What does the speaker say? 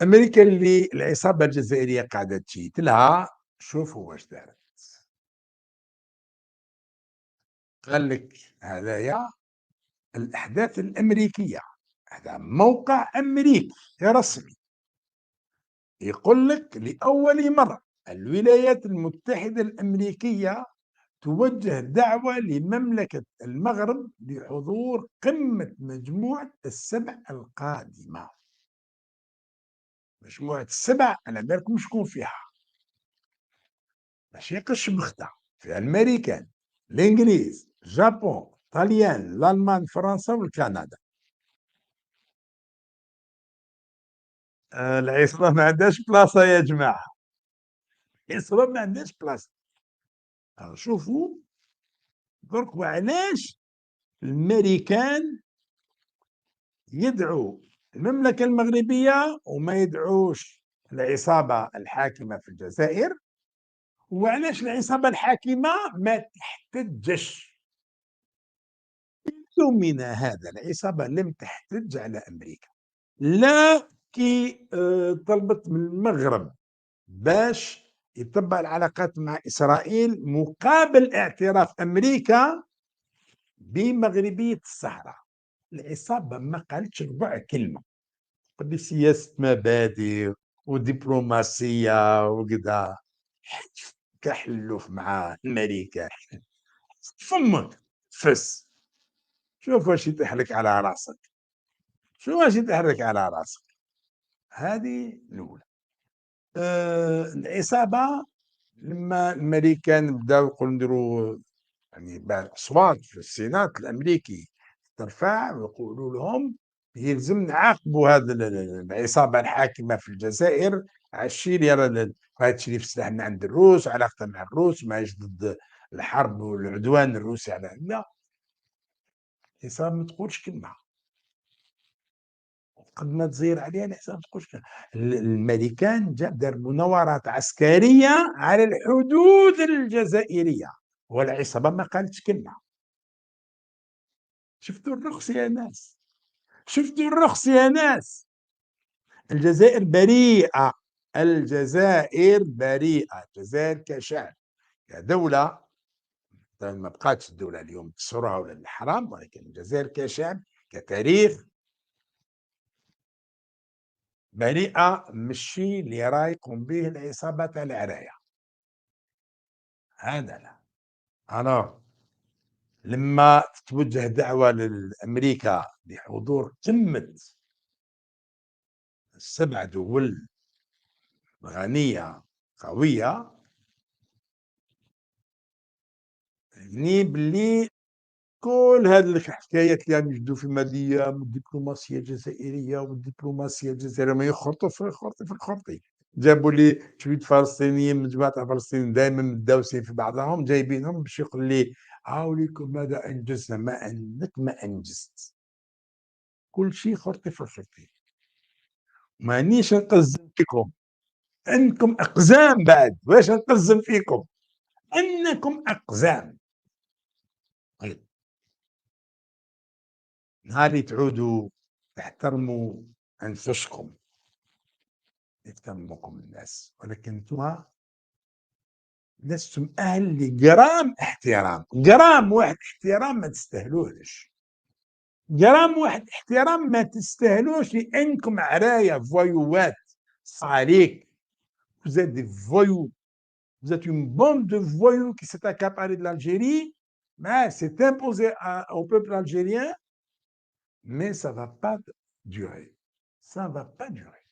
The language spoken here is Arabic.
أمريكا اللي العصابة الجزائرية قاعدة تشيت لها، شوفوا واش دارت. قال لك هذايا الأحداث الأمريكية، هذا موقع أمريكي رسمي يقول لك لأول مرة الولايات المتحدة الأمريكية توجه دعوة لمملكة المغرب لحضور قمة مجموعة السبع القادمة. مجموعة السبع على بالكم شكون فيها؟ ماشي قش بخته، فيها الامريكان، الانجليز، اليابان، الطليان، الالمان، فرنسا والكندا. العصابة ما عندهاش بلاصة يا جماعة، العصابة ما عندهاش بلاصة. شوفوا درك وعلاش الامريكان يدعو المملكة المغربية وما يدعوش العصابة الحاكمة في الجزائر، وعلاش العصابة الحاكمة ما تحتجش. يومنا هذا العصابة لم تحتج على أمريكا، لا كي طلبت من المغرب باش يطبق العلاقات مع إسرائيل مقابل اعتراف أمريكا بمغربية الصحراء. العصابة ما قالتش ربع كلمة، قال سياسة مبادئ ودبلوماسية وكذا. كحلوف مع أمريكا، فمك فس. شوف واش يطيح لك على راسك، شو واش يطيح لك على راسك. هذه الأولى. العصابة لما الأمريكان بداو يقولوا نديروا يعني بعض الأصوات في السينات الأمريكي ترفع ويقولوا لهم يلزم نعاقبوا هذه العصابة الحاكمة في الجزائر على الشيء اللي راه تشري في السلاح من عند الروس وعلاقته مع الروس ماهيش ضد الحرب والعدوان الروسي على لا. العصابة ما تقولش كلمة، قد ما تزير عليها الحساب تقولش كلمة. الامريكان دار مناورات عسكريه على الحدود الجزائريه والعصابه ما قالتش كلمه. شفتوا الرخص يا ناس، شفتوا الرخص يا ناس. الجزائر بريئه، الجزائر بريئه، الجزائر كشعب كدوله ما بقاتش الدوله اليوم تكسرها ولا الحرام، ولكن الجزائر كشعب كتاريخ بريئه من الشيء اللي راه يقوم به العصابه تاع العرايه. هذا لا. أنا لما تتوجه دعوة لأمريكا لحضور قمة السبع دول غنية قوية، يعني باللي كل هذه الحكايات اللي عم يجدوا في مادية والدبلوماسية الجزائرية والدبلوماسية الجزائرية ما يخرطوا في الخرطي في الخرطي. جابوا لي شوية فلسطينيين من جماعة الفلسطينيين دائما متداوسين في بعضهم، جايبينهم باش يقول لي هاوليكم ماذا أنجزنا. ما أنك ما أنجزت، كل شيء خرطي في الخرطي. مانيش نقزم فيكم، انكم اقزام بعد، واش نقزم فيكم، انكم اقزام. طيب نهار اللي تعودوا تحترموا انفسكم يحترمكم الناس، ولكن انتم لستم اهل لجرام احترام. جرام واحد احترام ما تستاهلوش، جرام واحد احترام ما تستاهلوش، لانكم عرايا فويوات صاليك. vous êtes des voyous. Vous êtes une bande de voyous qui s'est accaparée de l'Algérie, mais s'est imposé au peuple algérien, mais ça ne va pas durer. Ça ne va pas durer.